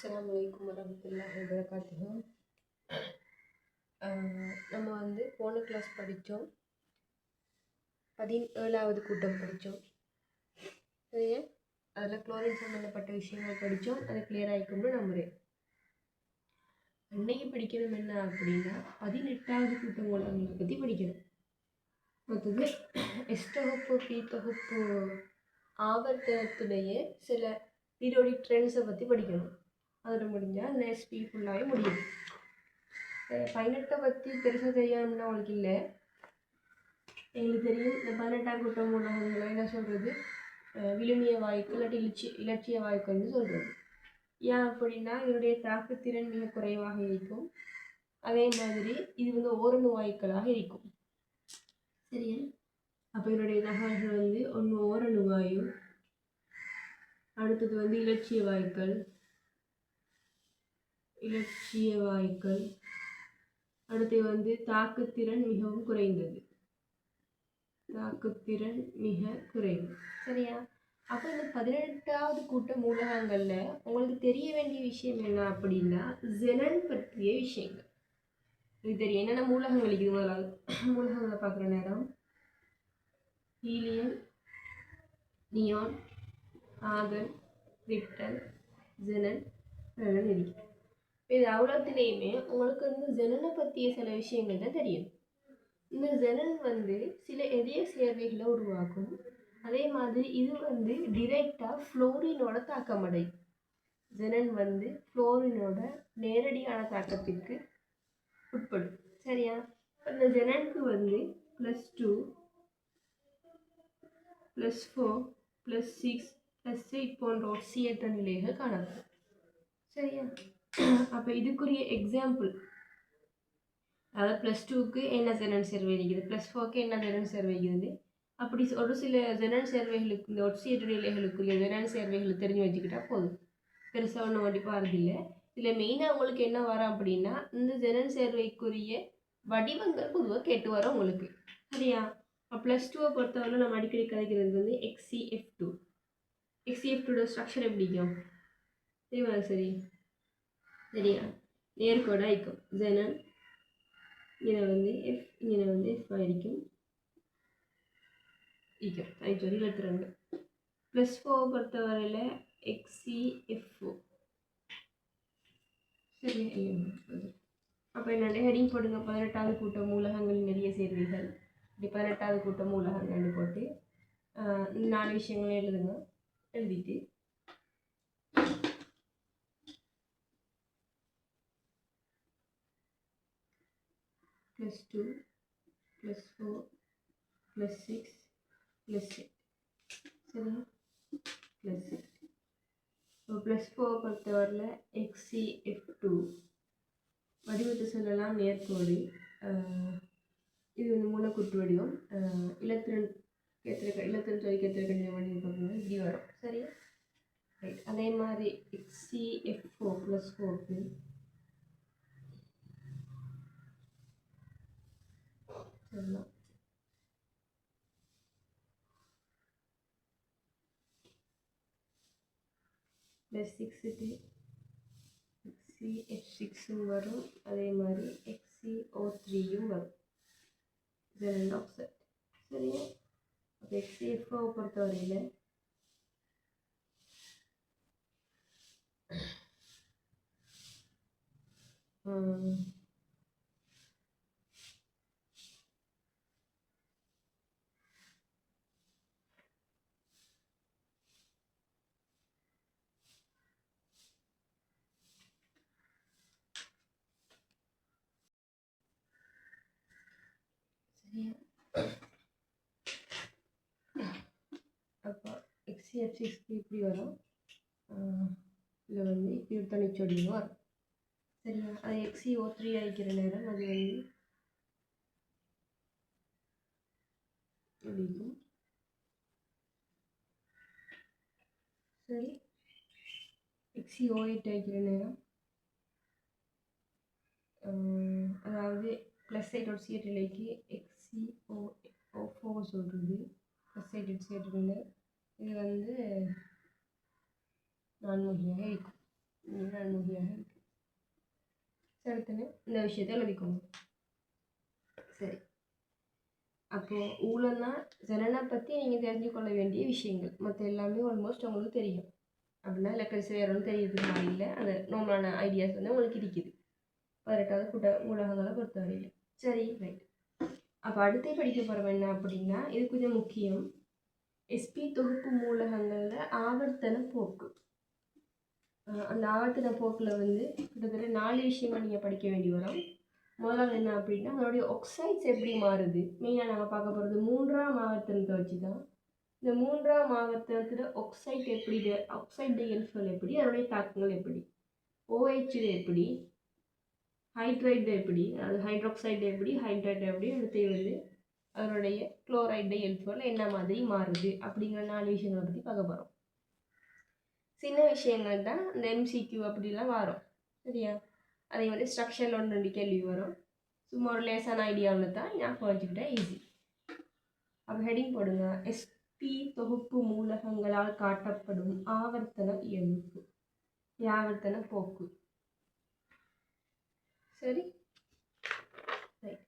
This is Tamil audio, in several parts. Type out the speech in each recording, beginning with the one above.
அஸ்ஸலாமு அலைக்கும் வரஹ்மத்துல்லாஹி வபரகாத்துஹு. நம்ம போன கிளாஸ் படித்தோம், 17வது கூட்டம் படித்தோம். சரியா? அதில் குளோரின் சம்மந்தப்பட்ட விஷயங்கள் படித்தோம். அது கிளியர் ஆகிக்கும்னு நம்புகிறேன். அன்னைக்கு படிக்கணும் என்ன அப்படின்னா 18வது கூட்டம் மூலங்களை பற்றி படிக்கணும். மற்றது எஸ் தொகுப்பு பி தொகுப்பு ஆவர்த்தனத்துடைய சில பீரியோடிக் ட்ரெண்ட்ஸை பற்றி படிக்கணும். அதில் முடிஞ்சால் அந்த எஸ்பி ஃபுல்லாகவே முடியும். 18 பற்றி பெருசாக தெரியாதுன்னா அவங்களுக்கு இல்லை. எங்களுக்கு தெரியும் இந்த 18ஆம் கூட்டம் மூலங்களை என்ன சொல்கிறது, விழுமிய வாயுக்கள் இல்லாட்டி இலட்சிய வாயுக்கள்னு சொல்கிறது. ஏன் அப்படின்னா இதனுடைய தாக்குத்திறன் மிக குறைவாக இருக்கும். அதே மாதிரி இது ஓரணு வாயுக்களாக இருக்கும். சரியா? அப்போ இதனுடைய தகவல்கள் ஒன்று ஓரணு வாயு, அடுத்தது இலட்சிய வாயுக்கள், அடுத்து தாக்குத்திறன் மிகவும் குறைந்தது, தாக்குத்திறன் மிக குறைவு. சரியா? அப்போ இந்த 18வது கூட்ட மூலகங்கள்ல உங்களுக்கு தெரிய வேண்டிய விஷயம் என்ன அப்படின்னா ஜெனன் பற்றிய விஷயங்கள். இது தெரியும். என்னென்ன மூலகங்கள் இருக்குது? முதலாவது மூலகங்களை பார்க்குற நேரம் ஹீலியம், நியான், ஆர்கன், கிரிப்டன், ஜெனன் இருக்கு. இது அவ்வளோத்துலேயுமே உங்களுக்கு ஜெனனை பற்றிய சில விஷயங்கள் தான் தெரியும். இந்த ஜெனன் சில எரிய சேர்வைகளை உருவாக்கும். அதே மாதிரி இது டிரெக்டாக ஃப்ளோரினோட தாக்கமடையும். ஜெனன் ஃப்ளோரினோட நேரடியான தாக்கத்திற்கு உட்படும். சரியா? இந்த ஜெனனுக்கு +2 +4 +6 +8 போன்ற ஒட்சியேற்ற நிலைகள் காணப்படும். சரியா? அப்போ இதுக்குரிய எக்ஸாம்பிள், அதாவது +2க்கு என்ன ஜெனன் சேர்வை இருக்குது, +4க்கு என்ன ஜெனன் சேர்வை இருக்குது, அப்படி ஒரு சில ஜெனன் சேர்வைகளுக்கு இந்த ஒட்சியேற்ற நிலைகளுக்குரிய ஜெனன் சேர்வைகளை தெரிஞ்சு வச்சுக்கிட்டா போதும். பெருசாக ஒன்றும் வண்டி பாருதில்ல. இதில் மெயினாக உங்களுக்கு என்ன வரும் அப்படின்னா இந்த ஜெனன் சேர்வைக்குரிய வடிவங்கள் பொதுவாக கேட்டு வரும் உங்களுக்கு. சரியா? +2 பொறுத்தவரை நம்ம அடிக்கடி கதைக்கிறது XCF2. XCF2 ஸ்ட்ரக்சர் எப்படிக்கும் தெரியுமா? சரியா? நேர்கோடாக இருக்கும். ஜெனன் இங்கே F, இங்கே F ஆகிருக்கும். ஆயிடுச்சு 22. +4 பொறுத்தவரையில் XCF4. சரி. அப்போ என்னென்ன ஹெடிங் போடுங்க. 18வது கூட்ட மூலகங்கள் நிறைய சேர்வைகள், இப்படி 18வது கூட்ட மூலகங்கள் போட்டு 4 விஷயங்களும் எழுதுங்க. எழுதிட்டு +2 +4 +6 +8. சரியா? +8. இப்போ +4 பொறுத்தவரையில் XCF2 வடிவத்தை சொல்லலாம் நேர்கோடு. இது மூலக்கூற்று வடிவம். இலத்திரன் கேத்திரக்கணித வடிவம் பார்க்கணும் இப்படி வரும். சரியா? ரைட். அதே மாதிரி XCF4 +4க்கு சொல்லலாம் +6க்கு XCF6 வரும். அதே மாதிரி XCO3 வரும். ஜெனன் ஆக்சைடு. சரியா? அப்போ XCF4 பொறுத்தவரையில் அப்போ XCF6க்கு இப்படி வரும். இதில் இப்படி ஒரு தனிச்சொடியும் வரும். சரியா? அது XCO3 அழிக்கிற நேரம் அது இருக்கும். சரி. XCO8 அழிக்கிற நேரம் அதாவது +8 ஒட்சியேற்ற நிலைக்கு XCO4 சொல்கிறது. +8 ஒட்சியேற்ற நிலை இது நான்முகியாக இருக்கும். நன்முகியாக இருக்கு. சரித்தானே? இந்த விஷயத்தை எழுதிக்கோங்க. சரி, அப்போது ஊழல்னா ஜனனை பற்றி நீங்கள் தெரிஞ்சு கொள்ள வேண்டிய விஷயங்கள். மற்ற எல்லாமே ஆல்மோஸ்ட் உங்களுக்கு தெரியும். அப்படின்னா இலக்கரிசி வேறும் தெரியறதுக்கு மாதிரி இல்லை. அந்த நார்மலான ஐடியாஸ் வந்து உங்களுக்கு இருக்குது 18வது கூட்ட ஊடகங்களை பொறுத்தவரையில். சரி, ரைட். அப்போ அடுத்து படிக்க போகிறோம் என்ன அப்படின்னா, இது கொஞ்சம் முக்கியம். எஸ்பி தொகுப்பு மூலகங்களில் ஆவர்த்தன போக்கு. அந்த ஆவர்த்தன போக்கில் வந்து கிட்டத்தட்ட 4 விஷயங்கள் நீங்கள் படிக்க வேண்டி வரும். முதல்ல என்ன அப்படின்னா, அதனுடைய ஆக்சைட்ஸ் எப்படி மாறுது. மெயினாக நாங்கள் பார்க்க போகிறது 3ஆம் ஆவர்த்தனத்தை வச்சு தான். இந்த 3ஆம் ஆவர்த்தனத்தில் ஆக்சைட் எப்படி, ஆக்சைடு இயல்புகள் எப்படி, அதனுடைய தாக்கங்கள் எப்படி, OH எப்படி, ஹைட்ரைடு எப்படி, அதாவது ஹைட்ராக்சைடு எப்படி, ஹைட்ரைடு எப்படி, அடுத்து வந்து அதனுடைய குளோரைடு இயல்புகள் என்ன மாதிரி மாறுது அப்படிங்கிற 4 விஷயங்களை பற்றி பார்க்க போகிறோம். சின்ன விஷயங்கள் தான் இந்த MCQ அப்படிலாம் வரும். சரியா? அதே மாதிரி ஸ்ட்ரக்சரில் 1-2 கேள்வி வரும். சும்மா ஒரு லேசான ஐடியாவில் தான் ஞாபகம் வச்சுக்கிட்டா ஈஸி. அப்போ ஹெடிங் போடுங்க, எஸ்பி தொகுப்பு மூலகங்களால் காட்டப்படும் ஆவர்த்தன இயல்பு, ஆவர்த்தன போக்கு. சரி, ரைட்.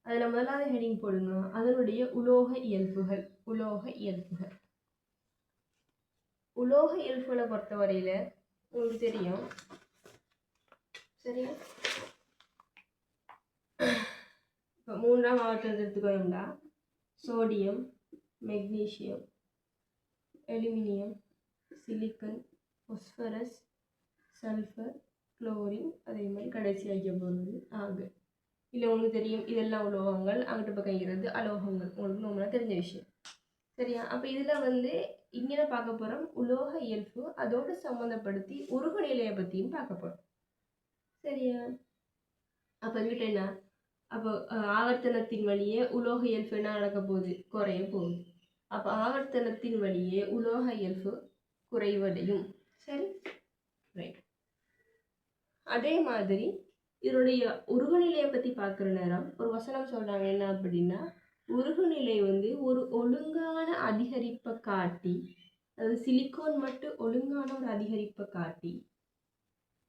அதில் முதலாவது ஹெடிங் போடுங்க, அதனுடைய உலோக இயல்புகள். உலோக இயல்புகள் உலோக இயல்புகளை பொறுத்தவரையில் உங்களுக்கு தெரியும். சரியா? இப்போ 3ஆம் ஆவர்த்தனத்தை எடுத்துக்கோங்களா, sodium, magnesium, aluminium, silicon, phosphorus, sulphur, chlorine, அதே மாதிரி கடைசி ஆகிய போகிறது ஆகு. இல்லை உங்களுக்கு தெரியும் இதெல்லாம் உலோகங்கள், அங்கிட்டு பக்கங்கிறது அலோகங்கள். உங்களுக்கு நம்மளாக தெரிஞ்ச விஷயம். சரியா? அப்போ இதில் வந்து இங்கே பார்க்க போகிறோம் உலோக இயல்பு, அதோடு சம்மந்தப்படுத்தி உருகு நிலையை பற்றியும் பார்க்க போகிறோம். சரியா? அப்போ எங்கிட்ட என்ன, அப்போ ஆவர்த்தனத்தின் வழியே உலோக இயல்பு என்ன நடக்க போகுது, குறைய போகுது. அப்போ ஆவர்த்தனத்தின் வழியே உலோக இயல்பு குறைவடையும். சரி, ரைட். அதே மாதிரி இதனுடைய உருகுநிலையை பற்றி பார்க்குற நேரம் ஒரு வசனம் சொல்கிறாங்க. என்ன அப்படின்னா, உருகுநிலை வந்து ஒரு ஒழுங்கான அதிகரிப்பை காட்டி, அதாவது சிலிக்கான் மட்டும் ஒழுங்கான ஒரு அதிகரிப்பை காட்டி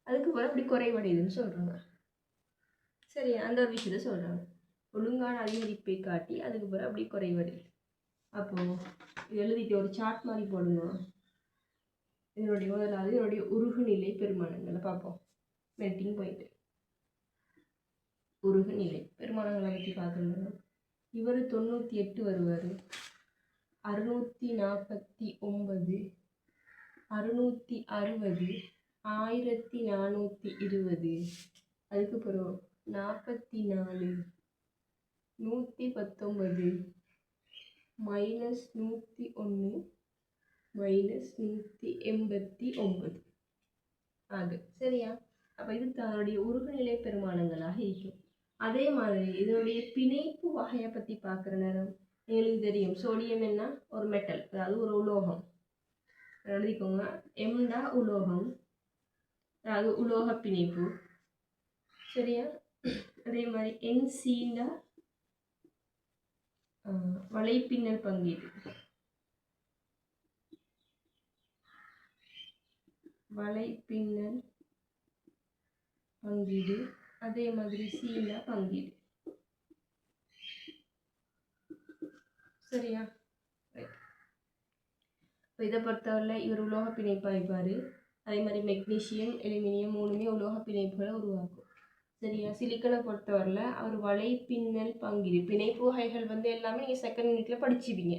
அதுக்கு பிறகு அப்படி குறைவடையுதுன்னு சொல்கிறாங்க. சரி, அந்த ஒரு விஷயத்த சொல்கிறாங்க. ஒழுங்கான அதிகரிப்பை காட்டி அதுக்கு பிறகு அப்படி குறைவடையுது. அப்போது இது எழுதிட்டு ஒரு சார்ட் மாதிரி போடுங்க. இதனுடைய முதலாவது இதனுடைய உருகுநிலை பெருமானங்களை பார்ப்போம். மெல்டிங் பாயிண்ட், உருகுநிலை பெருமானங்களை பற்றி பார்க்கணும். இவர் 98 வருவார், 649, 660, 1420, அதுக்கு பிறகு 44, 119, -101, -189 ஆகு. சரியா? அப்போ இது தன்னுடைய உருகுநிலை பெருமானங்களாக இருக்கும். அதே மாதிரி இதனுடைய பிணைப்பு வகையை பற்றி பார்க்குற நேரம் எங்களுக்கு தெரியும். சோடியம் என்ன, ஒரு மெட்டல், அதாவது ஒரு உலோகம். எழுதிக்கோங்க, எம்டா உலோகம், அதாவது உலோக பிணைப்பு. சரியா? அதே மாதிரி NCண்டா வலைப்பின்னல் பங்கீடு, வலைப்பின்னல் பங்கீடு. அதே மாதிரி சீண்டா பங்கீடு. சரியா? இப்போ இதை பொறுத்தவரை இவர் உலோக பிணைப்பு ஆயிப்பார். அதே மாதிரி மெக்னீசியம், அலுமினியம் 3மே உலோக பிணைப்புகளை உருவாக்கும். சரியா? சிலிக்கனை பொறுத்தவரையில் அவர் வலைப்பின்னல் பங்கீடு. பிணைப்பு வகைகள் வந்து எல்லாமே நீங்கள் செகண்ட் யூனிட்டில் படிச்சுப்பீங்க.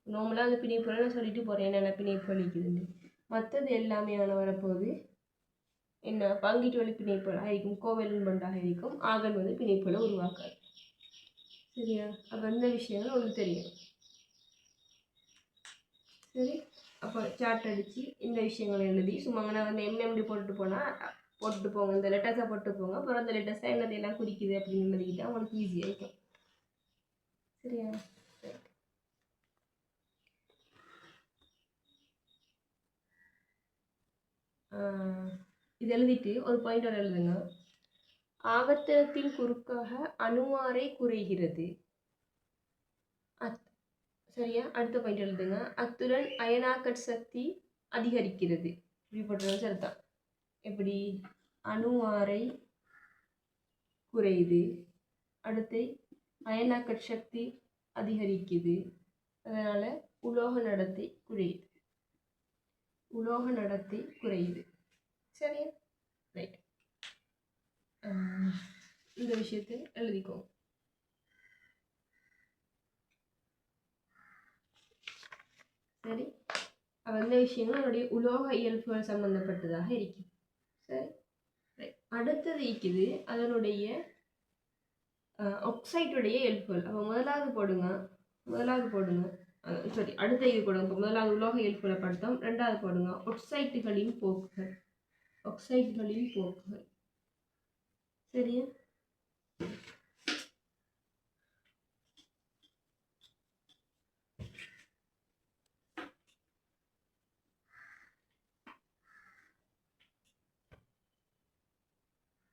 நார்மலாக அந்த பிணைப்புகளை நான் சொல்லிட்டு போகிறேன் என்னென்ன பிணைப்பு அளிக்குதுன்னு. மற்றது எல்லாமே வரப்போகுது என்ன, பங்கீட்டு வழி பிணைப்புகளாக இருக்கும், கோவலன் பண்டாக இருக்கும். ஆகன் வந்து பிணைப்புகளை உருவாக்காது. சரியா? அப்போ இந்த விஷயங்கள் உங்களுக்கு தெரியும். சரி, அப்போ சார்ட் அடித்து இந்த விஷயங்களை எழுதி சும்மா நான் வந்து MMD போட்டுட்டு போங்க, இந்த லெட்டர்ஸை போட்டு போங்க. அப்புறம் அந்த லெட்டர்ஸை என்னதையெல்லாம் குறிக்குது அப்படின்னு எழுதிக்கிட்டால் உங்களுக்கு ஈஸியாக இருக்கும். சரியா? இது எழுதிட்டு ஒரு பாயிண்ட் எழுதுங்க. ஆவர்த்தனத்தின் குறுக்காக அணுவாரை குறைகிறது. சரியா? அடுத்த பாயிண்ட் எழுதுங்க. அத்துடன் அயனாக்கட் சக்தி அதிகரிக்கிறது. இப்படி போட்டுருங்க. சரிதான். எப்படி அணு ஆரை குறையுது, அடுத்து அயனாக்க சக்தி அதிகரிக்குது, அதனால உலோக நடத்தை குறையுது. உலோக நடத்தை குறையுது. சரியா? ரைட். இந்த விஷயத்தை எழுதிக்கோங்க. சரி, அந்த விஷயங்கள் அதனுடைய உலோக இயல்புகள் சம்பந்தப்பட்டதாக இருக்கும். சரி, அடுத்தது இருக்குது அதனுடைய ஆக்சைடுடைய இயல்புகள். அப்போ முதலாவது போடுங்க சாரி, அடுத்த இது போடுங்க. இப்போ முதலாவது உலோக இயல்புகளை பார்த்தோம். ரெண்டாவது போடுங்க ஆக்சைடுகளின் போக்குகள். சரியா?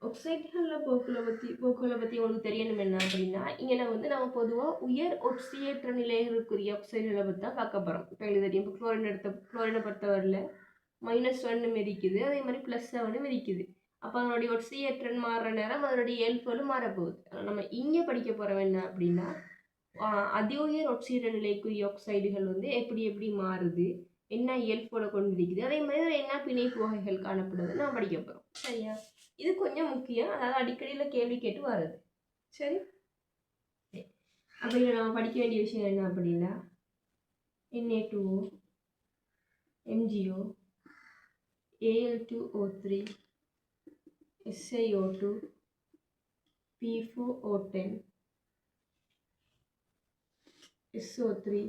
ஆக்சைடுகளில் போக்குகளை பற்றி உங்களுக்கு தெரியணும் என்ன அப்படின்னா, இங்கே நம்ம பொதுவாக உயர் ஒட்சியேற்ற நிலைகளுக்குரிய ஆக்சைடுகளை பற்றி தான் பார்க்க போகிறோம். இப்போ எங்களுக்கு தெரியும், இப்போ குளோரினை பொறுத்தவரையில் -1 இருக்குது, அதே மாதிரி +7 இருக்குது. அப்போ அதனுடைய ஒட்சியேற்றன் மாறுற நேரம் அதனுடைய இயல்புகளும் மாறப்போகுது. நம்ம இங்கே படிக்க போகிறோம் என்ன அப்படின்னா, அதி உயர் ஒட்சியேற்ற நிலைக்குரிய ஆக்சைடுகள் எப்படி மாறுது, என்ன இயல்போட கொண்டிருக்குது, அதே மாதிரி என்ன பிணைப்பு வகைகள் காணப்படுது நான் படிக்க போகிறோம். சரியா? இது கொஞ்சம் முக்கியம், அதாவது அடிக்கடியில் கேள்வி கேட்டு வருது. சரி, அப்போ இதில் நம்ம படிக்க வேண்டிய விஷயம் என்ன அப்படின்னா, Na2O, MgO, Al2O3, SiO2, P4O10, SO3,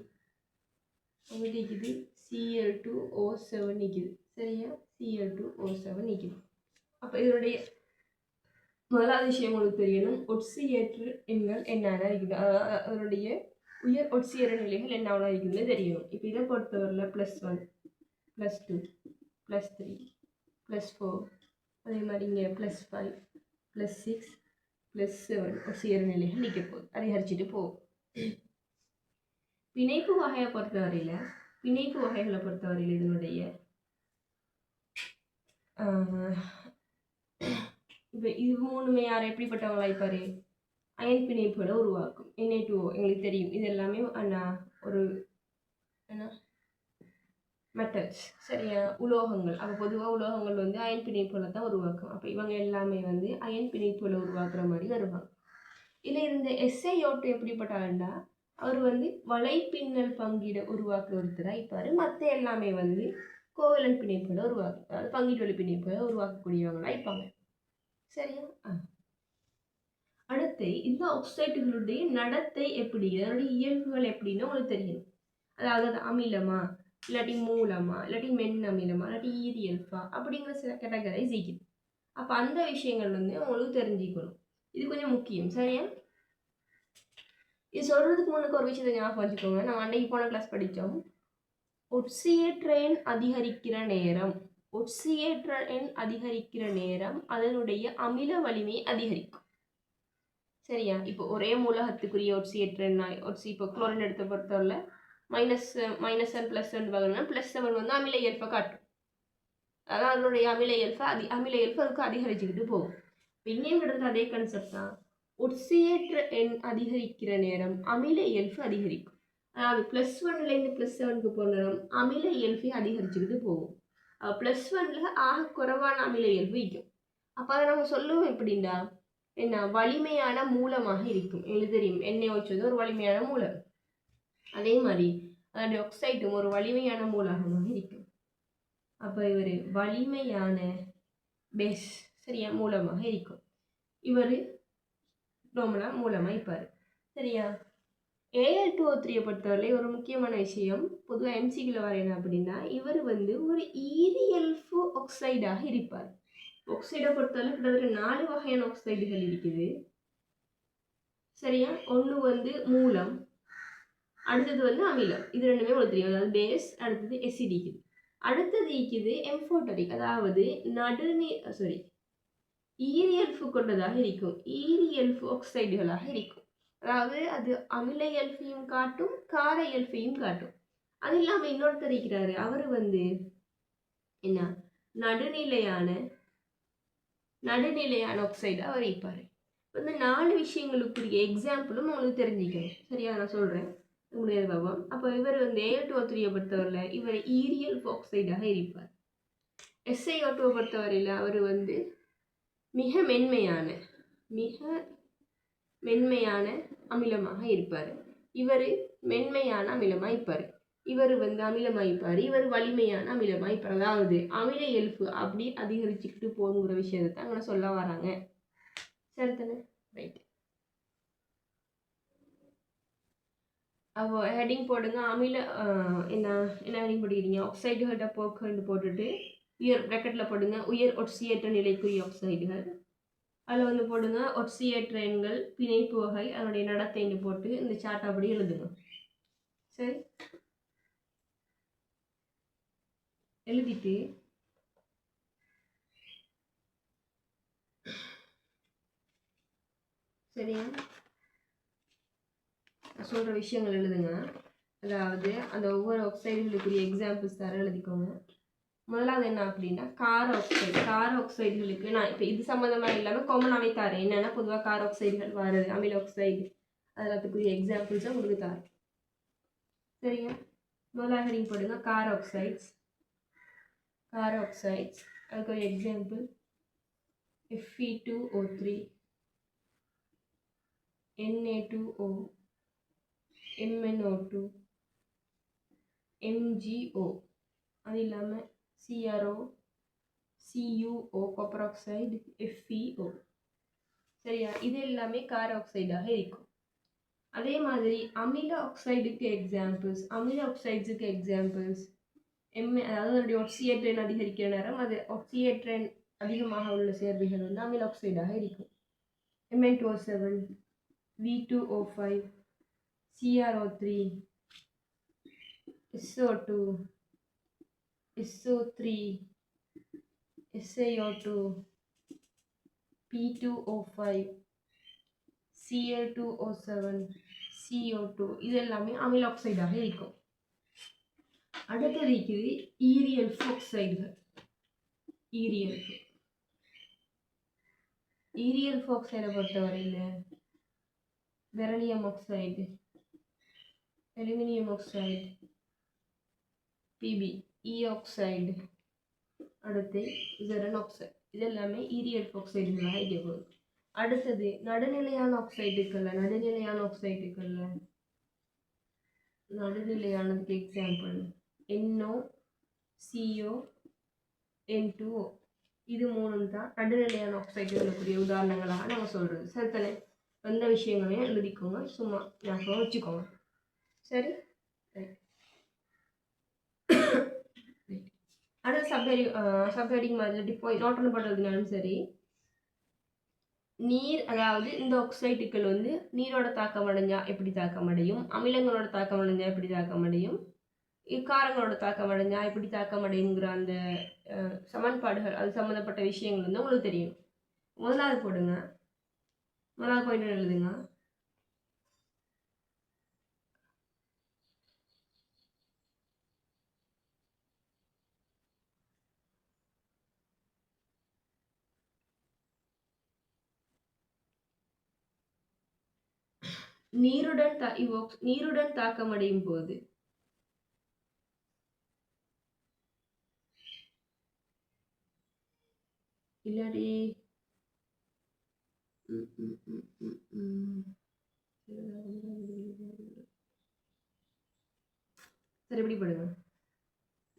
இருக்குது Cl2O7 நிற்குது. சரியா? Cl2O7 நிற்குது. அப்போ இதனுடைய முதலாவது விஷயம் உங்களுக்கு தெரியணும், ஒட்சியேற்று எண்கள் என்னென்ன இருக்குது, அதனுடைய உயர் ஒட்சியேற்ற நிலைகள் என்னென்ன இருக்குதுன்னு தெரியணும். இப்போ இதை பொறுத்தவரையில் +1, +2, +3, +4, அதே மாதிரி இங்கே +5, +6, +7 ஒட்சியேற்ற நிலைகள் நிற்க போகுது, அதிகரிச்சுட்டு போகும். பிணைப்பு வகைகளை பொறுத்தவரையில் இதனுடைய இப்போ இது மூணுமே யார் எப்படிப்பட்டவங்களா இருப்பாரு, அயன் பிணைப்புகளை உருவாக்கும். Na2O எங்களுக்கு தெரியும், இது எல்லாமே ஒரு மெட்டல்ஸ். சரியா? உலோகங்கள். அப்போ பொதுவாக உலோகங்கள் அயன் பிணைப்புகளை தான் உருவாக்கும். அப்போ இவங்க எல்லாமே அயன் பிணைப்புகளை உருவாக்குற மாதிரி வருவாங்க. இதில் இருந்த SiO2 எப்படிப்பட்டாருன்னா, அவர் வலைப்பின்னல் பங்கீட உருவாக்குற ஒருத்தராக இருப்பார். மற்ற எல்லாமே கோவலன் பிணைப்புகளை உருவாக்கும், அதாவது பங்கீட்டு வழி பிணைப்புகளை உருவாக்கக்கூடியவங்களா இருப்பாங்க. சரியா? அடுத்து இந்த ஆக்சைடுகளுடைய நடத்தை எப்படி, அதனுடைய இயல்புகள் எப்படின்னு உங்களுக்கு தெரியும். அதாவது அது அமிலமா, இல்லாட்டி மூலமா, இல்லாட்டி மென் அமிலமா, இல்லாட்டி ஈரியல்ஃபா அப்படிங்கிற சில கேட்டகரைஸ் இருக்குது. அப்போ அந்த விஷயங்கள் உங்களுக்கு தெரிஞ்சுக்கணும். இது கொஞ்சம் முக்கியம். சரியா? இது சொல்றதுக்கு முன்னுக்கு ஒரு விஷயத்தை ஞாபகம் வச்சுக்கோங்க. நம்ம அன்றைக்கு போன கிளாஸ் படித்தோம், ஒட்சியேற்ற எண் அதிகரிக்கிற நேரம் அதனுடைய அமில வலிமை அதிகரிக்கும். சரியா? இப்போ ஒரே மூலகத்துக்குரிய ஒட்சியேற்ற எண் இப்போ குளோரின் எடுத்த பொறுத்தவரை -1 +1 பார்க்கணும்னா +7 அமில இயல்பை காட்டும். அதான் அதனுடைய அமில இயல்பு அதுக்கு அதிகரிச்சுக்கிட்டு போகும். இங்கேயும் கிட்டத்தட்ட அதே கான்செப்ட் தான். ஒட்சியேற்ற எண் அதிகரிக்கிற நேரம் அமில இயல்பு அதிகரிக்கும். அதாவது +1லேருந்து +7க்கு போன நேரம் அமில இயல்பை அதிகரிச்சுக்கிட்டு போகும். +1ல் ஆக குறைவான அமில இயல்பு இருக்கும். அப்போ அதை நம்ம சொல்லுவோம் எப்படின்னா, என்ன வலிமையான மூலமாக இருக்கும். எங்களுக்கு தெரியும், NaOH ஒரு வலிமையான மூலம். அதே மாதிரி அதனுடைய ஆக்சைடும் ஒரு வலிமையான மூலகமாக இருக்கும். அப்போ இவர் வலிமையான பேஸ், சரியா, மூலமாக இருக்கும். இவர் ரோமனா மூலமாக இருப்பார். சரியா? Al2O3 பொறுத்தவரை ஒரு முக்கியமான விஷயம், பொதுவாக MCQல வர என்ன அப்படின்னா, இவர் ஒரு ஈரியல்ஃபு ஆக்சைடாக இருப்பார். ஆக்சைடை பொறுத்தவரை கிட்டத்தட்ட 4 வகையான ஆக்சைடுகள் இருக்குது. சரியா? ஒன்று மூலம், அடுத்தது அமிலம். இது ரெண்டுமே உங்களுக்கு தெரியும், அதாவது பேஸ், அடுத்தது எசிடிக். அடுத்தது இருக்குது எம்ஃபோட்டரிக், அதாவது ஈரியல்ஃபு கொண்டதாக இருக்கும். ஈரியல்ஃபு ஆக்சைடுகளாக இருக்கும். அதாவது அது அமில இயல்பையும் காட்டும், கார இயல்பையும் காட்டும். அது இல்லாமல் இன்னொருத்தர் இருக்கிறாரு, அவர் என்ன நடுநிலையான நடுநிலையான ஆக்சைடாக அவர் இருப்பார். இந்த 4 விஷயங்களுக்குரிய எக்ஸாம்பிளும் உங்களுக்கு தெரிஞ்சுக்கணும். சரியா, நான் சொல்கிறேன் உங்களுக்கு பாவம். அப்போ இவர் வந்து Al2O3 பொறுத்தவரையில் இவர் ஈரியல் ஆக்சைடாக இருப்பார். SiO2 பொறுத்தவரையில் அவர் வந்து மிக மென்மையான அமிலமாக இருப்பார். இவர் மென்மையான அமிலமாக இருப்பார். இவர் வந்து அமிலமாயிப்பார். இவர் வலிமையான அமிலமாயிப்பார். அதாவது அமில இயல்பு அப்படி அதிகரிச்சுக்கிட்டு போகுங்கிற விஷயத்தை அங்கே சொல்ல வராங்க. சரிதானே? ரைட். அப்போ ஹெட்டிங் போடுங்க. அமில என்ன ஹெட்டிங் போட்டுக்கிறீங்க? ஆக்சைடுகளோட போக்குன்னு போட்டுட்டு உயர் ப்ராக்கெட்டில் போடுங்க. உயர் ஒட்சியேற்ற நிலைக்குரிய ஆக்சைடுகள். அதில் வந்து போடுங்க ஒட்சியேற்ற எண்கள், பிணைப்பு வகை, அதனுடைய நடத்தைன்னு போட்டு இந்த சார்ட் அப்படி எழுதுங்க. சரி, எழுதிட்டு சரியா நான் சொல்கிற விஷயங்கள் எழுதுங்க. அதாவது அந்த ஒவ்வொரு ஆக்சைடுகளுக்குரிய எக்ஸாம்பிள்ஸ் தர எழுதிக்கோங்க. முதலாவது என்ன அப்படின்னா கார ஆக்சைடுகளுக்கு நான் இப்போ இது சம்மந்தமாக இல்லாமல் காமனாகவே தரேன். என்னென்னா பொதுவாக கார ஆக்சைடுகள் வர்றது, அமில ஆக்சைடு, அதுக்குரிய எக்ஸாம்பிள்ஸை உங்களுக்கு தரேன். சரியா, முதலாக நீங்கள் போடுங்க கார ஆக்சைட்ஸ். அதுக்கு ஒரு example Fe2O3, Na2O, MnO2, MgO, அது இல்லாமல் CrO, CuO, copper oxide, FeO. சரியா, இது எல்லாமே கார ஆக்சைடாக இருக்கும். அதே மாதிரி அமில ஆக்சைடுக்கு எக்ஸாம்பிள்ஸ், அதாவது அதனுடைய ஒட்சியேற்றன் அதிகரிக்கிற நேரம் அது ஒட்சியேற்றன் அதிகமாக உள்ள சேர்வைகள் வந்து அமில ஆக்சைடாக இருக்கும். Mn2O7, V2O5, CrO3, SO2, SO3, SiO2, P2O5, Cl2O7, CO2, இது எல்லாமே அமில ஆக்சைடாக இருக்கும். அடுத்தது இருக்குது ஈரியல் ஆக்சைடுகள். ஈரியல் ஆக்சைடை பொறுத்தவரையில் பெரிலியம் ஆக்சைடு, அலுமினியம் ஆக்சைடு, பிபி, இ ஆக்சைடு, அடுத்து ஜெரன் ஆக்சைடு, இது எல்லாமே ஈரியல் ஆக்சைடுகளாக இருக்கக்கூடும். அடுத்தது நடுநிலையான நடுநிலையானதுக்கு எக்ஸாம்பிள் NO, CO, N2O, இது மூணும் தான் நடுநிலையான ஆக்சைடுகளுக்குரிய உதாரணங்களாக நம்ம சொல்கிறது. சரித்தானே? எந்த விஷயங்களையும் எழுதிக்கோங்க, சும்மா ஞாபகம் வச்சுக்கோங்க. சரி, அடுத்து சப்ஹெடிங் மாதிரி போய் நோட் பண்ண பண்ணுறதுனாலும் சரி, நீர், அதாவது இந்த ஆக்சைடுகள் வந்து நீரோட தாக்கம் அடைஞ்சால் எப்படி தாக்கம் அடையும், அமிலங்களோட தாக்கம் அடைஞ்சால் எப்படி தாக்கம் அடையும், இக்காரங்களோட தாக்கம் அடைஞ்சால் எப்படி தாக்கம் அடையுங்கிற அந்த சமன்பாடுகள், அது சம்மந்தப்பட்ட விஷயங்கள் வந்து உங்களுக்கு தெரியும். முதலாவது போடுங்க. முதலாவது பாயிண்ட் எழுதுங்க. நீருடன் தாக்கமடையும் போது இல்லாடி சரி, எப்படி படுங்க.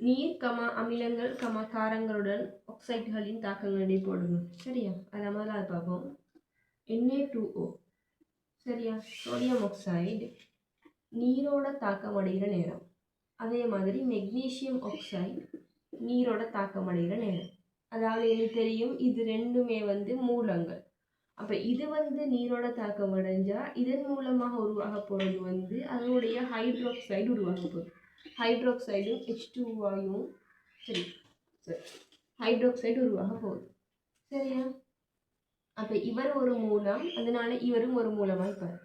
நீர், அமிலங்கள், காரங்களுடன் ஆக்சைடுகளின் தாக்கங்களை போடுங்க. சரியா, அதை முதல்ல பார்ப்போம். Na2O, சரியா, சோடியம் ஆக்சைடு நீரோட தாக்கம் அடைகிற நேரம். அதே மாதிரி மெக்னீசியம் ஆக்சைடு நீரோட தாக்கம் அடைகிற நேரம். அதாவது எனக்கு தெரியும் இது ரெண்டுமே வந்து மூலங்கள். அப்போ இது வந்து நீரோட தாக்கம் அடைஞ்சால் இதன் மூலமாக உருவாக போகிறது வந்து அதனுடைய ஹைட்ரோக்சைடு உருவாக போகுது. ஹைட்ரோக்சைடு H2வாயும் சரி ஹைட்ரோக்சைடு உருவாக போகுது. சரியா, அப்போ இவர் ஒரு மூலம், அதனால இவரும் ஒரு மூலமாக இருப்பார்.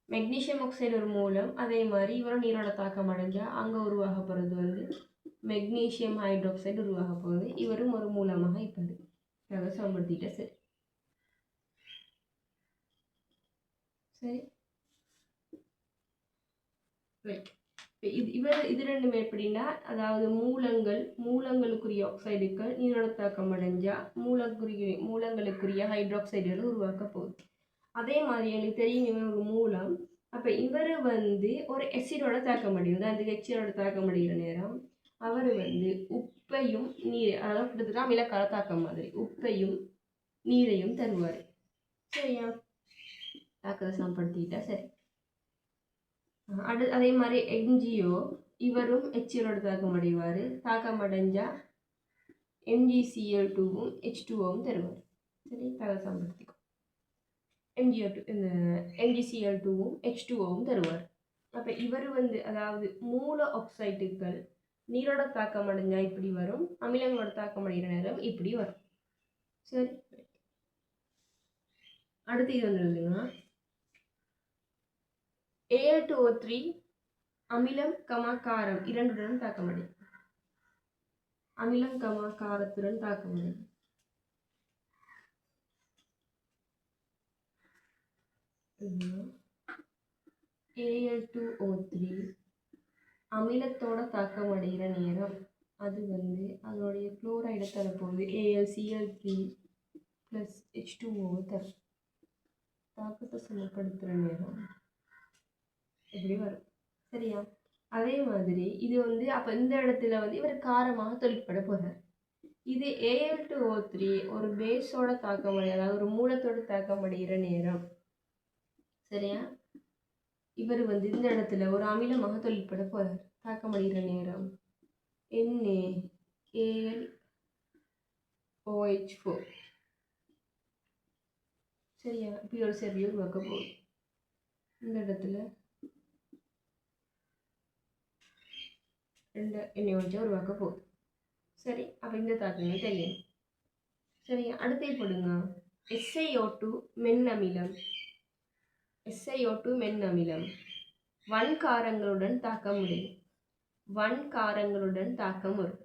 மெக்னீசியம் ஆக்சைடு ஒரு மூலம், அதே மாதிரி இவரும் நீரோட தாக்கம் அடைஞ்சால் அங்கே உருவாக போகிறது வந்து மெக்னீசியம் ஹைட்ரோக்சைடு உருவாக போகுது. இவரும் ஒரு மூலமாக இருப்பார். சமப்படுத்திட்டா சரி. சரி ரைட். இது ரெண்டுமே எப்படின்னா, அதாவது மூலங்களுக்குரிய ஆக்சைடுகள் நீரோட தாக்கம் அடைஞ்சா மூலங்களுக்குரிய ஹைட்ராக்சைடுகள் உருவாக்க போகுது. அதே மாதிரி எனக்கு தெரியும் இவன் ஒரு மூலம். அப்போ இவர் ஒரு எசிடோட தாக்கம் அடையும். அதுக்கு எச்சிடோட தாக்கம் அடைகிற நேரம் அவர் உப்பையும் நீர், அதாவது கிட்டத்தட்ட அமிலக்கார தாக்கம் மாதிரி உப்பையும் நீரையும் தருவார். சரியா? தாக்கத்தை சமப்படுத்திட்டா சரி. அதே மாதிரி என்ஜிஓ இவரும் எச்சியலோட தாக்கம் அடைவார். தாக்கம் அடைஞ்சா MgCl2வும் H2Oவும் தருவார். சரி, தகவல் சமப்படுத்திக்கும். MgCl2வும் H2Oவும் தருவார். அப்போ இவர் அதாவது மூல ஆக்சைடுகள் நீரோட தாக்கம் அடைஞ்சா இப்படி வரும், அமிலங்களோட தாக்கம் அடைகிற நேரம் இப்படி வரும். சரி, அடுத்து இது எழுதுங்க. Al2O3 அமிலம் காரம் இரண்டுடன் தாக்கமடையும். அமிலம் காரத்துடன் தாக்கமடையும். Al2O3 அமிலத்தோட தாக்கம் அடைகிற நேரம் அது அதனுடைய குளோரைடை தரப்போகுது. AlCl3 + H2O தரும். தாக்கத்தை சமப்படுத்துகிற நேரம் இப்படி வரும். சரியா? அதே மாதிரி இது அப்போ இந்த இடத்துல இவர் காரமாக தொழிற்பட போகிறார். இது Al2O3 ஒரு பேஸோட தாக்கம் அடைய, அதாவது ஒரு மூலத்தோட தாக்கம் அடைகிற நேரம். சரியா? இவர் இந்த இடத்துல ஒரு அமிலமாக தொழிற்பட போகிறார். தாக்கம் அடைகிற நேரம் NaAlOH4. சரியா? இப்படி ஒரு சேர்வையை உருவாக்க போகுது. இந்த இடத்துல ரெண்டு NaOH உருவாக்க போகுது. சரி, அப்போ இந்த தாக்கங்கள் தெரியும். சரி, அடுத்தே போடுங்க. SiO2 மென்னமிலம். SiO2 மென்னமிலம் வன்காரங்களுடன் தாக்கம் முடியும். வன்காரங்களுடன் தாக்கம் வரும்,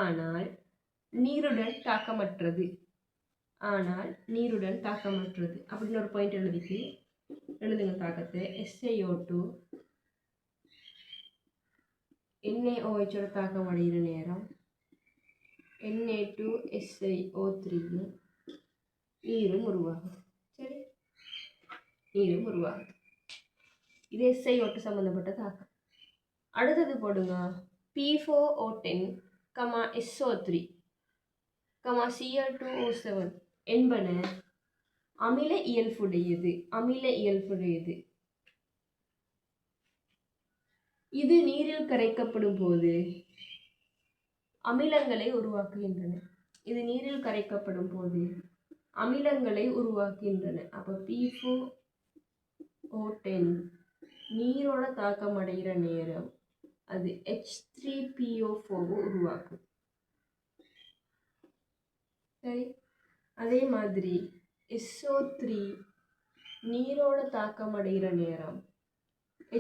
ஆனால் நீருடன் தாக்கமற்றது. அப்படின்னு ஒரு பாயிண்ட் எழுதுங்க தாக்கத்தை. SiO2 NaOH தாக்கம் அடைகிற நேரம் Na2SiO3 நீரும் உருவாகுது. சரி, நீரும் உருவாகுது. இது SiO2 சம்பந்தப்பட்ட தாக்கம். அடுத்தது போடுங்க. P4O10, SO3, Cl2O7 என்பன அமில இயல்புடையது. இது நீரில் கரைக்கப்படும் போது அமிலங்களை உருவாக்குகின்றன. அப்போ P4O10 நீரோட தாக்கம் அடைகிற நேரம் அது H3PO4 உருவாக்கும். சரி, அதே மாதிரி SO3 நீரோட தாக்கம் அடைகிற நேரம்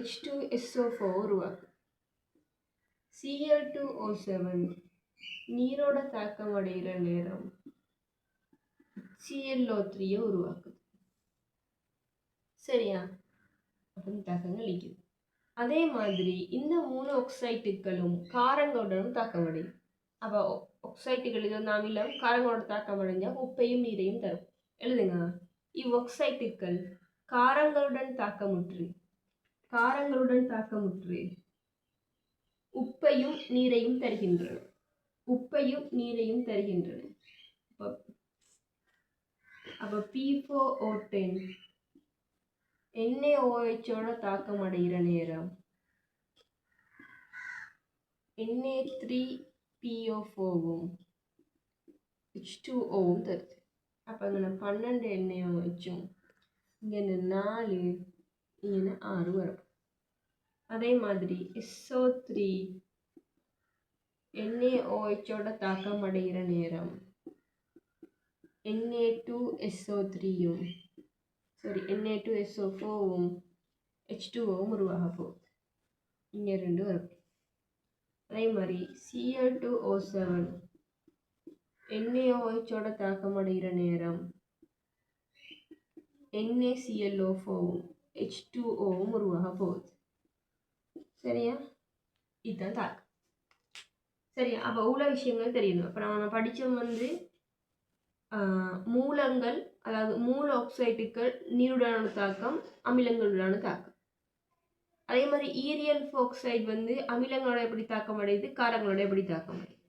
H2SO4 உருவாக்கும். Cl2O7 நீரோட தாக்கம் அடைகிற நேரம் ClO3 உருவாக்குது. சரியா? அப்படின்னு தாக்கங்கள் இருக்குது. அதே மாதிரி இந்த 3 ஆக்சைட்டுகளும் காரங்களுடன் தாக்கம் அடையும். அப்போ ஆக்சைட்டுகள் இது அமிலம், காரங்களோட தாக்கம் அடைஞ்சா உப்பையும் நீரையும் தரும். எழுதுங்க. இவ்வாக்சைட்டுகள் காரங்களுடன் தாக்கமுற்று உப்பையும் நீரையும் தருகின்றன. அப்போ P4O10 NaOH தாக்கம் அடைகிற நேரம் Na3PO4வும் H2Oவும் தருது. அப்போ இங்கே 12 NaOHும் இங்கே 4 இங்கே 6 வரும். அதே மாதிரி SO3 NaOH தாக்கம் அடைகிற நேரம் Na2SO4வும் H2Oவும் உருவாக போகுது. இங்கே 2 வரும். அதே மாதிரி Cl2O7 NaOHோட தாக்கம் அடைகிற நேரம் NaClO4வும் H2Oவும் உருவாக போகுது. சரியா? இதுதான் தாக்கம். சரியா? அப்போ உள்ள விஷயங்கள் தெரியணும். அப்போ நம்ம படித்தோம் வந்து மூலங்கள், அதாவது மூல ஆக்சைட்டுகள் நீருடனான தாக்கம், அமிலங்களுடனான தாக்கம். அதே மாதிரி ஈரியல் ஆக்சைடு வந்து அமிலங்களோட எப்படி தாக்கம் அடையுது, காரங்களோட எப்படி தாக்கம் அடையுது.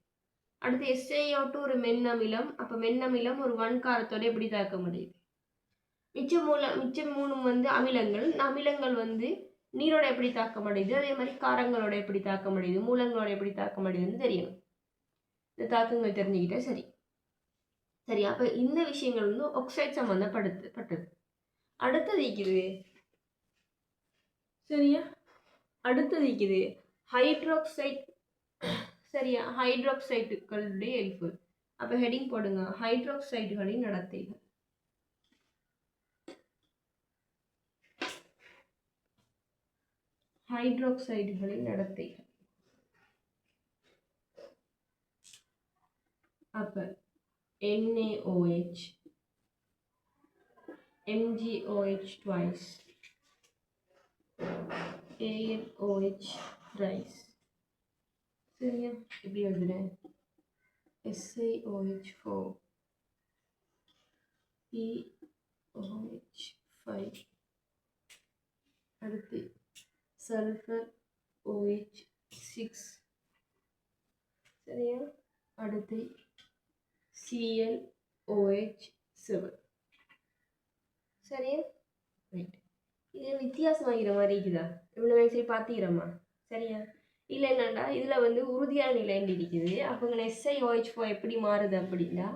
அடுத்து SiO2 ஒரு மென்னமிலம், அப்போ மென்னமிலம் ஒரு வன்காரத்தோட எப்படி தாக்கம் அடையுது. மிச்சம் மூணும் வந்து அமிலங்கள். அமிலங்கள் வந்து நீரோட எப்படி தாக்கம் அடையுது, அதே மாதிரி காரங்களோட எப்படி தாக்கம் அடையுது, மூலங்களோட எப்படி தாக்கம் அடையுதுன்னு தெரியணும். இந்த தாக்கங்கள் தெரிஞ்சுக்கிட்டா சரி. சரி, அப்போ இந்த விஷயங்கள் வந்து ஆக்சைடு சம்பந்தப்பட்டது. அடுத்தது இருக்குது சரியா, அடுத்தது இருக்குது ஹைட்ராக்சைடு. சரியா, ஹைட்ராக்சைடுகளுடைய எல்ஃபு. அப்போ ஹெடிங் போடுங்க, ஹைட்ராக்சைடுகளின் நடத்தைகள். ஹைட்ராக்சைடுகளின் நடத்தைகள். அப்போ NaOH, MgOH twice, AlOH thrice. சரியா, இப்படி எழுதுறேன். SiOH4, POH5, அடுத்து சல்ஃபர் OH6. சரியா, அடுத்து ClOH7. சரியா, ரைட். இது வித்தியாசமாகிற மாதிரி இருக்குதா? இவ்வளோ வயசுல பார்த்துக்கிறோமா? சரியா, இல்லை என்னண்டா இதில் வந்து உறுதியான நிலைன்னு இருக்குது. அப்போ SiOH4 எப்படி மாறுது அப்படின்னா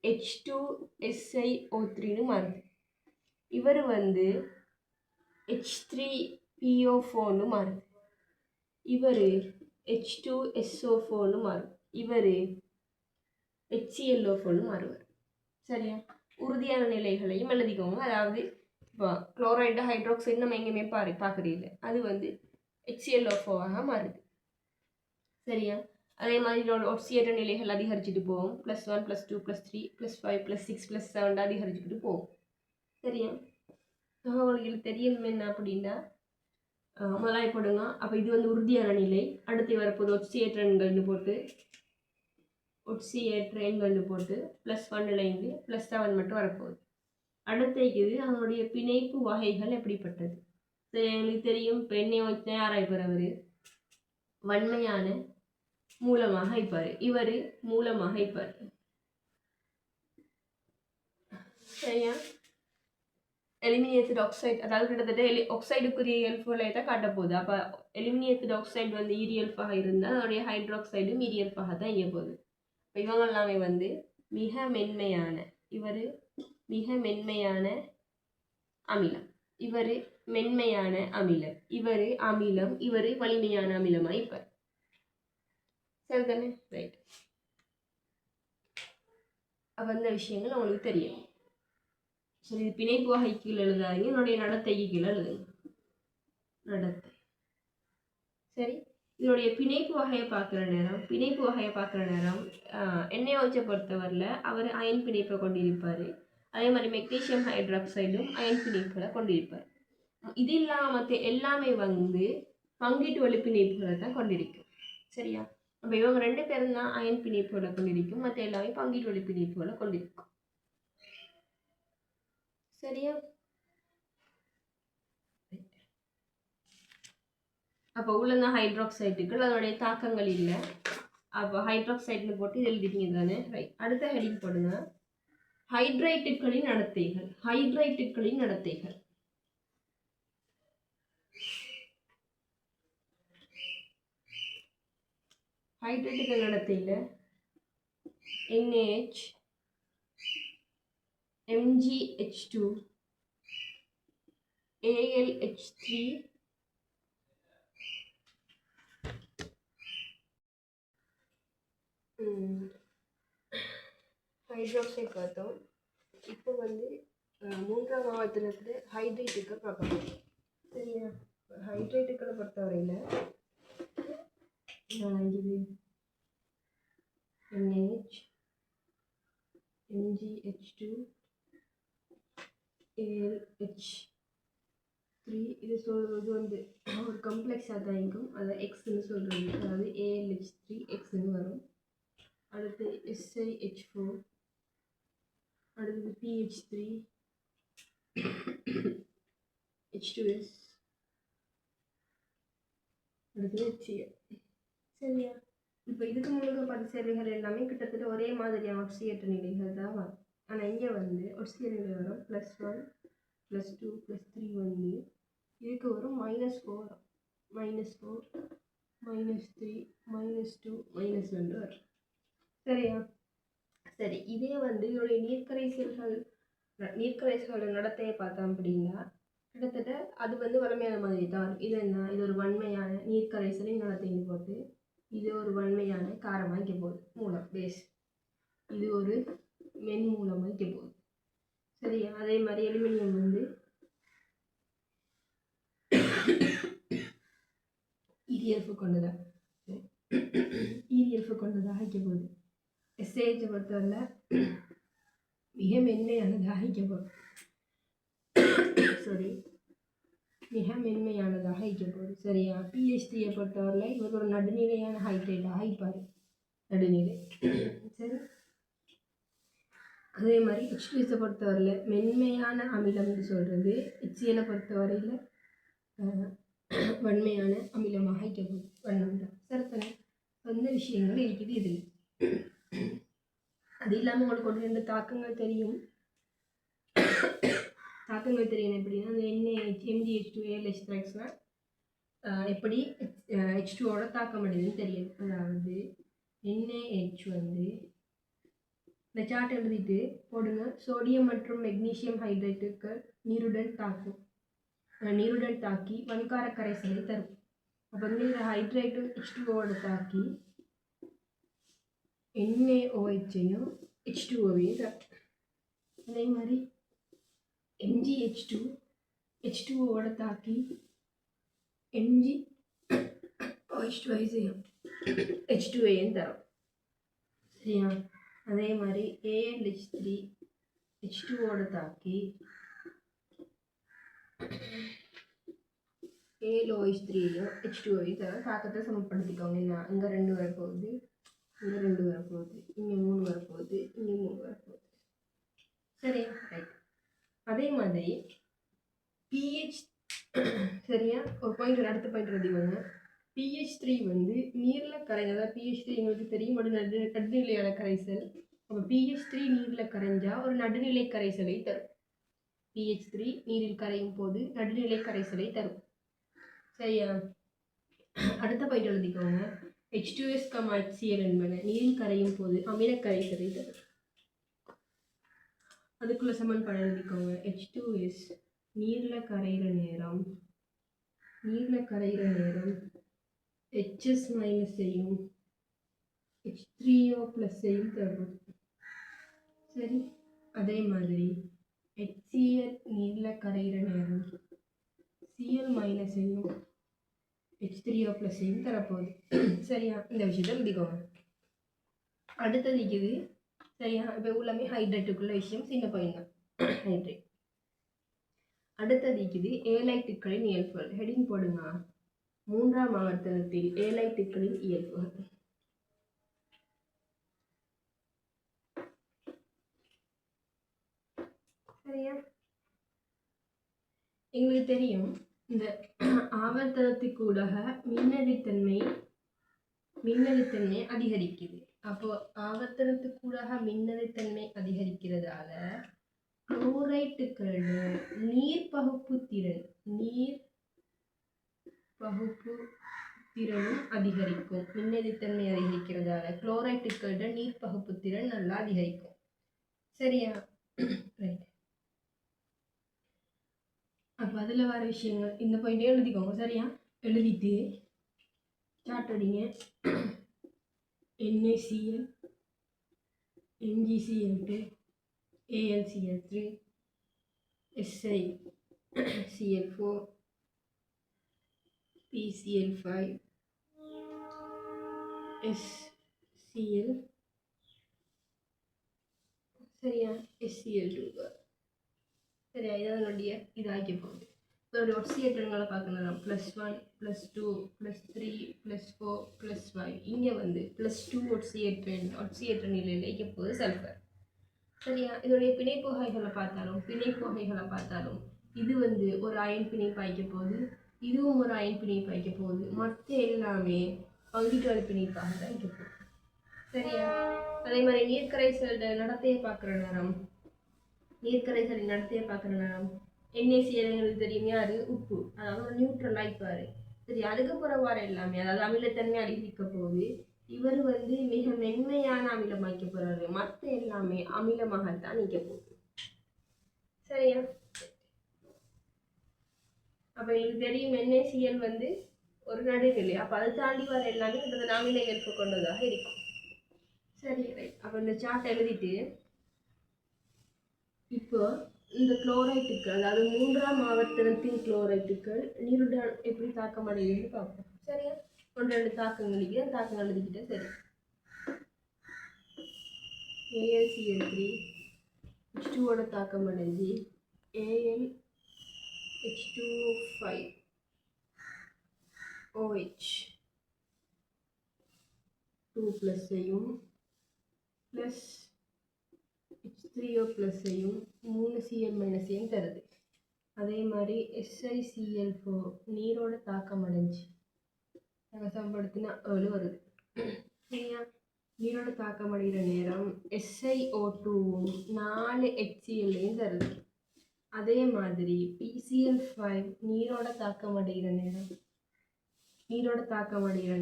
H2SiO3ன்னு மாறுது. இவர் வந்து H3PO4ன்னு மாறுது. இவர் H2SO4ன்னு மாறும். இவர் HClO4ன்னு மாறுவார். சரியா, உறுதியான நிலைகளையும் எழுதிக்கோங்க. அதாவது இப்போ குளோரைடு ஹைட்ராக்சைடு நம்ம எங்கேயுமே பார்க்குறீங்க, அது வந்து HClO4ஆக மாறுது. சரியா, அதே மாதிரி ஒட்சியேற்ற நிலைகள் அதிகரிச்சுட்டு போகும். +1 +2 +3 +5 +6 +7 அதிகரிச்சுக்கிட்டு போகும். சரியா, உங்களுக்கு தெரியணும் என்ன அப்படின்னா முதலாய் போடுங்க. அப்போ இது வந்து உறுதியான நிலை. அடுத்து வரப்போது ஒட்சியேற்ற எண்கள்னு போட்டு +1 +7 மட்டும் வரப்போகுது. அடுத்த இது அதனுடைய பிணைப்பு வகைகள் எப்படிப்பட்டது. சரி, எங்களுக்கு தெரியும். இப்போ NaOH யாராக போகிறவர் வன்மையான மூலமாக இருப்பார். இவர் மூலமாக இருப்பார். சரியா, எலிமினேட்டட் ஆக்சைடு, அதாவது கிட்டத்தட்ட ஆக்சைடுக்குரிய இயல்புகளை தான் காட்ட போகுது. அப்போ எலிமினேட்டட் ஆக்சைடு வந்து ஈரியல்பாக இருந்தால் அதனுடைய ஹைட்ராக்சைடும் ஈரியல்பாக தான் இங்கே போகுது. இப்போ இவங்க எல்லாமே வந்து மிக மென்மையான, இவர் மிக மென்மையான அமிலம், இவர் மென்மையான அமிலம், இவர் அமிலம், இவர் வலிமையான அமிலமாக இருப்பார். சரிதானே, ரைட். அப்போ அந்த விஷயங்கள் உங்களுக்கு தெரியும். சரி, இது பிணைப்பு வகை கீழே எழுதாதீங்க, என்னுடைய நடத்தைக்கு கீழே எழுதுங்க. நடத்தை. சரி, இதனுடைய பிணைப்பு வகையை பார்க்குற நேரம் NaOH பொறுத்தவரையில் அவர் அயன் பிணைப்பை கொண்டிருப்பார். அதே மாதிரி மெக்னீசியம் ஹைட்ராக்சைடும் அயன் பிணைப்புகளை கொண்டிருப்பார். இது இல்லாமல் மற்ற எல்லாமே வந்து பங்கீட்டு வலு பிணைப்புகளை தான் கொண்டிருக்கும். சரியா, அப்போ இவங்க 2 பேரும் தான் அயன் பிணைப்புகளை கொண்டிருக்கும், மற்ற எல்லாமே பங்கீட்டு வலு பிணைப்புகளை கொண்டிருக்கும். சரியா, அப்போ உள்ளதான் ஹைட்ராக்சைடுகள், அதனுடைய தாக்கங்கள் இல்லை. அப்போ ஹைட்ராக்சைடுன்னு போட்டு இது எழுதிட்டீங்க தானே, ரைட். அடுத்த ஹெடிங் போடுங்க, ஹைட்ரைட்டுகளின் நடத்தைகள். ஹைட்ரைட்டுகளின் நடத்தைகள். ஹைட்ரைட்டுகள் நடத்தையில் NaH, MgH2, AlH3, ஹைட்ராக்சைடு பார்த்தோம். இப்போ வந்து 3ஆம் ஆவர்த்தனத்தில் ஹைட்ரேட்டுகள் பார்க்கணும். சரியா, ஹைட்ரேட்டுகளை பொறுத்தவரையில் NaH, MgH2 AlH3 இது சொல்கிறது வந்து ஒரு காம்ப்ளெக்ஸாக தான் இருக்கும். அதை எக்ஸ்ன்னு சொல்கிறது, அதாவது AlH3 எக்ஸ்ன்னு வரும். அடுத்து SiH4, அடுத்தது PH3 H2S, அடுத்தது HCl. சரியா? இப்போ இதுக்கு முழுக்க பார்த்த சேர்வைகள் எல்லாமே கிட்டத்தட்ட ஒரே மாதிரியான ஒட்சியற்ற நிலைகள் தான் வரும். ஆனால் இங்கே வந்து ஒட்சிய நிலை வரும் +1 +2 +3 வந்து இதுக்கு வரும் -4 வரும். -4 -3 -2 -1 வரும். சரியா? சரி, இதே வந்து இதோடைய நீர்க்கரைசல்களோட நடத்தையை பார்த்தோம் அப்படின்னா கிட்டத்தட்ட அது வந்து வலிமையான மாதிரி தான். இது என்ன, இது ஒரு வன்மையான நீர்க்கரைசலின் நடத்தைன்னு போட்டு இது ஒரு வன்மையான காரமாக வைக்க போகுது மூலம் பேஸ். இது ஒரு மென் மூலமாக வைக்க போகுது. சரியா? அதே மாதிரி அலுமினியம் வந்து EDF கொண்டதாக வைக்க போகுது. SAH பொறுத்தவரை மிக மென்மையானதாக வைக்க போகுது. மிக மென்மையானதாக வைக்க போகுது. சரியா? PH3 பொறுத்தவரை இவர் ஒரு நடுநிலையான ஹைட்ரேட்டாக வைப்பார். நடுநிலை. சரி, அதே மாதிரி H2S பொறுத்தவரையில் மென்மையான அமிலம்னு சொல்கிறது. HCl பொறுத்தவரையில் வன்மையான அமிலமாக வைக்க போகுது. வண்ணம் தான் சரித்தனை அந்த விஷயங்கள் இருக்குது இதில். அது இல்லாமல் உங்களுக்கு ஒன்று ரெண்டு தாக்கங்கள் தெரியும். எப்படின்னா அந்த MgH2 AlH3 எப்படி H2ஓட தாக்கம் அடையுதுன்னு தெரியும். அதாவது NaH வந்து இந்த சார்ட் எழுதிட்டு போடுங்க. சோடியம் மற்றும் மெக்னீசியம் ஹைட்ரேட்டுகள் நீருடன் தாக்கி வன்கார கரைசலை தரும். அப்போ வந்து இந்த ஹைட்ரேட்டு H2ஓட தாக்கி NaOHையும் H2Oவையும் தரும். அதே மாதிரி MgH2 H2ஓட தாக்கி NgOH2ஐயும் H2ஐயும் தரும். சரியா? அதே மாதிரி AlH3 H2ஓட தாக்கி AlOH3ஐயும் H2ஐயும் தர தாக்கத்தை சமப்படுத்திக்கோங்க. என்ன, இங்கே 2 வரப்போகுது, இங்கே 2 வரப்போகுது, இங்கே 3 வரப்போகுது, இங்கே 3 வரப்போகுது. சரியா? ரைட். அதே மாதிரி pH, சரியா, ஒரு பாயிண்ட் அடுத்த பாயிண்ட் எழுதிவாங்க. PH3 வந்து நீரில் கரைஞ்சா, அதாவது PH3 எங்களுக்கு தெரியும் ஒரு நடுநிலையான கரைசல். அப்போ PH3 நீரில் கரைஞ்சா ஒரு நடுநிலை கரைசலை தரும். PH3 நீரில் கரையும் போது நடுநிலை கரைசலை தரும். சரியா? அடுத்த பாயிண்ட் எழுதிக்கோங்க. H2S, HCl என்பன நீரில் கரையும் போது அமில கரைசலை தரும். அதுக்குள்ள சமன்பாடு எழுதிக்கோங்க. H2S நீரில் கரைகிற நேரம் HS மைனஸையும் H3O ப்ளஸ்ஸையும் தரும். சரி, அதே மாதிரி HCl நீரில் கரைகிற நேரம் Cl மைனஸையும் H3O ப்ளஸ்ஸையும் தரப்போகுது. சரியா? இந்த விஷயத்தை எழுதிக்கோங்க. அடுத்தது இது. சரியா? இப்போ உள்ளமே ஹைட்ரேட்டுக்குள்ள விஷயம், சின்ன பாயிண்ட் தான் ஹைட்ரேட். அடுத்தது இது ஏலைட்டுக்களின் இயல்புகள். ஹெடிங் போடுங்க. 3ஆம் ஆவர்த்தனத்தில் ஏலைட்டுக்களின் இயல்புகள். சரியா? எங்களுக்கு தெரியும் இந்த ஆவர்த்தனத்துக்கூடாக மின்னெதிர்த்தன்மை அதிகரிக்குது. அப்போ ஆவர்த்தனத்துக்கூடாக மின்னெதிர்த்தன்மை அதிகரிக்கிறதால குளோரைட்டுகளோட நீர்பகுப்பு திறனும் அதிகரிக்கும். மின்னெதிர்த்தன்மை அதிகரிக்கிறதால குளோரைட்டுகளோட நீர்பகுப்பு திறன் நல்லா அதிகரிக்கும். சரியா? ரைட். அப்போ அதில் வர விஷயங்கள் இந்த பாயிண்டே எழுதிக்கோங்க. சரியா? எழுதிட்டு சார்ட் அடிங்க. NaCl, MgCl2, AlCl3, SiCl4, PCl5, SCl. சரியா HCl2 சரியா இதான் என்னுடைய இதாக்கி போகுது இதோடைய ஒட்சியேற்றங்களை பார்க்கணும் +1 +2 +3 +4 +5 இங்கே வந்து +2 ஒட்சியேற்ற நிலையில் இயக்க போகுது சல்ஃபர் சரியா இதோடைய பிணைப்புகைகளை பார்த்தாலும் இது வந்து ஒரு அயன் பிணைப்பு வைக்க போகுது இதுவும் ஒரு அயன் பிணைப்பு வைக்க போகுது மற்ற எல்லாமே பங்கீட்டு பிணைப்பாக தான் வைக்க போகுது சரியா அதே மாதிரி நீர்க்கரைசல் நடத்தையை பார்க்குற நேரம் NaCl எங்களுக்கு தெரியும் யாரு உப்பு அதாவது ஒரு நியூட்ரல் ஆயிப்பாரு சரி அதுக்கப்புறம் வர எல்லாமே அதாவது அமிலத்தன்மை அதிகரிக்க போகுது இவர் வந்து மிக மென்மையான அமிலம் வைக்க போறாரு மற்ற எல்லாமே அமிலமாகத்தான் நிற்க போகுது சரியா அப்ப எங்களுக்கு தெரியும் NaCl வந்து ஒரு நடுநிலை அப்ப அதை தாண்டி வர எல்லாமே இந்த அமில இயல்பு கொண்டதாக இருக்கும் சரி ரைட் அப்ப இந்த சார்ட் எழுதிட்டு இப்போ இந்த குளோரைட்டுகள் அதாவது 3ஆம் ஆவர்த்தனத்தின் குளோரைட்டுகள் நீருடன் எப்படி தாக்கம் அடையுதுன்னு பார்ப்போம் சரியா 1-2 தாக்கங்கள் எழுதிக்கிட்டே சரி AlCl3 H2ஓட தாக்கம் அடைஞ்சு AlH2O5 OH 2+ஐயும் ப்ளஸ் H3O +ஐயும் 3Cl- தருது அதே மாதிரி SiCl4 நீரோட தாக்கம் அடைஞ்சு சமப்படுத்தினா 7 வருது சரியா நீரோட தாக்கம் அடைகிற நேரம் SiO2வும் 4 HCl தருது அதே மாதிரி PCl5 நீரோட தாக்கம் அடைகிற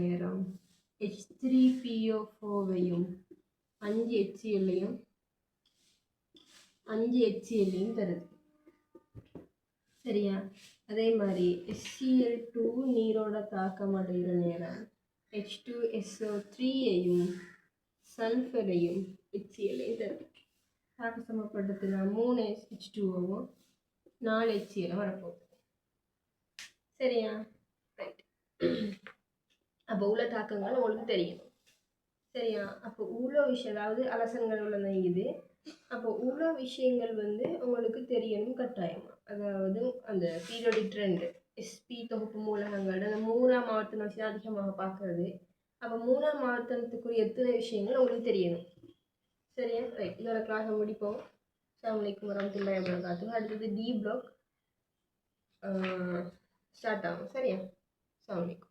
நேரம் H3PO4வையும் 5 HCl-ஐயும் 5 HCl-ஐயும் தருது சரியா அதே மாதிரி HCl2 நீரோட தாக்கம் அடைகிற நேரம் H2SO3-ஐயும் சல்ஃபரையும் HCl-ஐயும் தருது தாக்க சமப்படுத்தினா 3 H2O-வும் 4 HCl வரப்போகுது சரியா ரைட் அப்போ உள்ள தாக்கங்கள் உங்களுக்கு தெரியும் சரியா அப்போ உள்ள விஷயம் அதாவது அலசங்கள் உள்ள இது அப்போ உள்ள விஷயங்கள் வந்து உங்களுக்கு தெரியணும் கட்டாயமா அதாவது அந்த பீரியாடிக் ட்ரெண்ட் SP தொகுப்பு மூலகங்கள் அந்த 3ஆம் ஆவர்த்தன விஷயம் அதிகமாக பார்க்கறது அப்போ 3ஆம் ஆவர்த்தனத்துக்குரிய எத்தனை விஷயங்கள் உங்களுக்கு தெரியணும் சரியா ரைட் இதோட கிளாஸை முடிப்போம் அஸ்ஸலாமு அலைக்கும் வரஹ்மத்துல்லாஹி வபரகாத்துஹு அடுத்தது D பிளாக் ஸ்டார்ட் ஆகும் சரியா அஸ்ஸலாமு அலைக்கும்